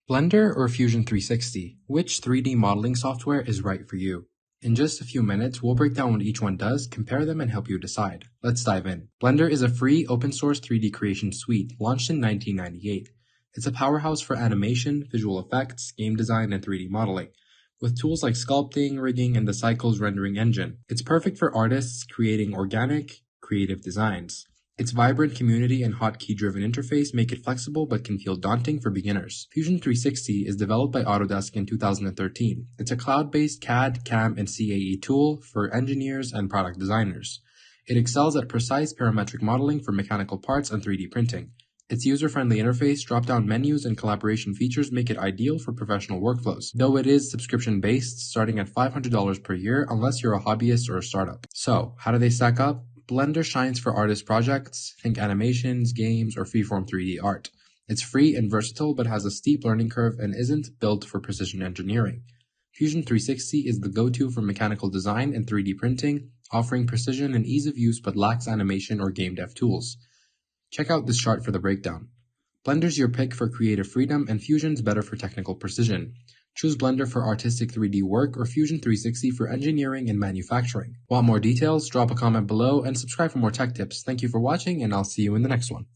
Blender or Fusion 360, which 3D modeling software is right for you? In just a few minutes, we'll break down what each one does, compare them, and help you decide. Let's dive in. Blender is a free, open-source 3D creation suite launched in 1998. It's a powerhouse for animation, visual effects, game design, and 3D modeling. With tools like sculpting, rigging, and the Cycles rendering engine, it's perfect for artists creating organic, creative designs. Its vibrant community and hotkey-driven interface make it flexible but can feel daunting for beginners. Fusion 360 is developed by Autodesk in 2013. It's a cloud-based CAD, CAM, and CAE tool for engineers and product designers. It excels at precise parametric modeling for mechanical parts and 3D printing. Its user-friendly interface, drop-down menus, and collaboration features make it ideal for professional workflows, though it is subscription-based, starting at $500 per year unless you're a hobbyist or a startup. So, how do they stack up? Blender shines for artist projects, think animations, games, or freeform 3D art. It's free and versatile but has a steep learning curve and isn't built for precision engineering. Fusion 360 is the go-to for mechanical design and 3D printing, offering precision and ease of use but lacks animation or game dev tools. Check out this chart for the breakdown. Blender's your pick for creative freedom and Fusion's better for technical precision. Choose Blender for artistic 3D work or Fusion 360 for engineering and manufacturing. Want more details? Drop a comment below and subscribe for more tech tips. Thank you for watching, and I'll see you in the next one.